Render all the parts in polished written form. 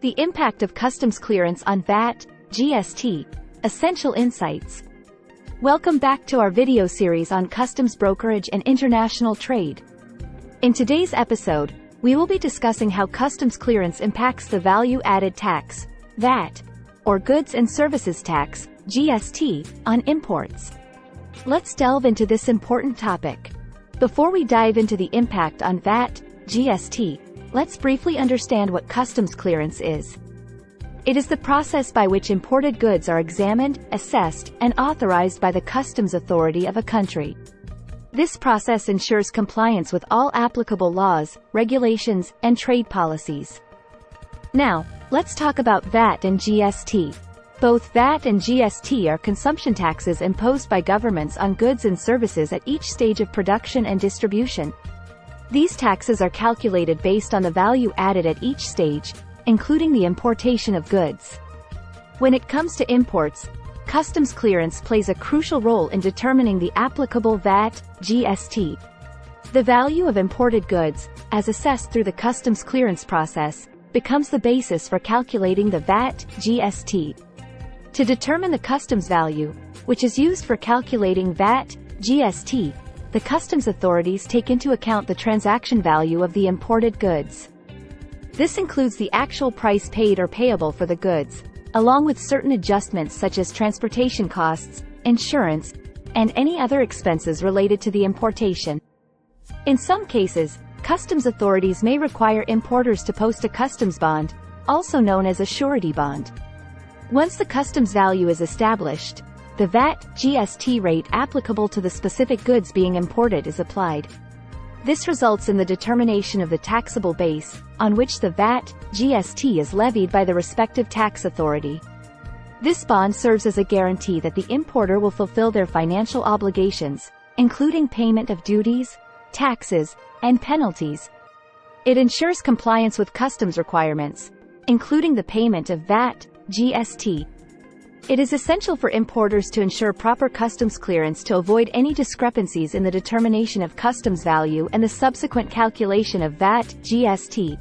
The impact of customs clearance on VAT, GST, essential insights. Welcome back to our video series on customs brokerage and international trade. In today's episode, we will be discussing how customs clearance impacts the value-added tax, VAT, or goods and services tax, GST, on imports. Let's delve into this important topic. Before we dive into the impact on VAT, GST, let's briefly understand what customs clearance is. It is the process by which imported goods are examined, assessed, and authorized by the customs authority of a country. This process ensures compliance with all applicable laws, regulations, and trade policies. Now, let's talk about VAT and GST. Both VAT and GST are consumption taxes imposed by governments on goods and services at each stage of production and distribution. These taxes are calculated based on the value added at each stage, including the importation of goods. When it comes to imports, customs clearance plays a crucial role in determining the applicable VAT, GST. The value of imported goods, as assessed through the customs clearance process, becomes the basis for calculating the VAT, GST. To determine the customs value, which is used for calculating VAT, GST, the customs authorities take into account the transaction value of the imported goods. This includes the actual price paid or payable for the goods, along with certain adjustments such as transportation costs, insurance, and any other expenses related to the importation. In some cases, customs authorities may require importers to post a customs bond, also known as a surety bond. Once the customs value is established, the VAT, GST rate applicable to the specific goods being imported is applied. This results in the determination of the taxable base, on which the VAT, GST is levied by the respective tax authority. This bond serves as a guarantee that the importer will fulfill their financial obligations, including payment of duties, taxes, and penalties. It ensures compliance with customs requirements, including the payment of VAT, GST. It is essential for importers to ensure proper customs clearance to avoid any discrepancies in the determination of customs value and the subsequent calculation of VAT, GST.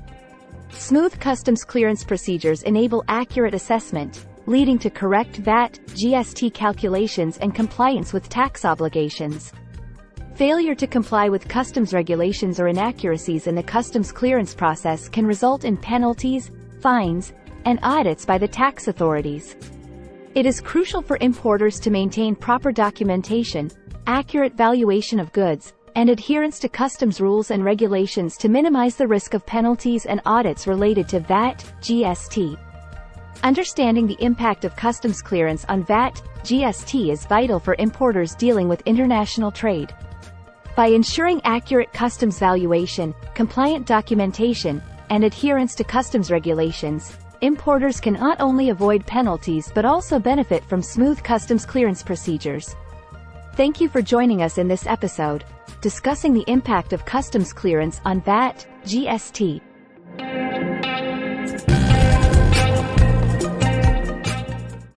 Smooth customs clearance procedures enable accurate assessment, leading to correct VAT, GST calculations and compliance with tax obligations. Failure to comply with customs regulations or inaccuracies in the customs clearance process can result in penalties, fines, and audits by the tax authorities. It is crucial for importers to maintain proper documentation, accurate valuation of goods, and adherence to customs rules and regulations to minimize the risk of penalties and audits related to VAT, GST. Understanding the impact of customs clearance on VAT, GST is vital for importers dealing with international trade. By ensuring accurate customs valuation, compliant documentation, and adherence to customs regulations, importers can not only avoid penalties but also benefit from smooth customs clearance procedures. Thank you for joining us in this episode, discussing the impact of customs clearance on VAT, GST.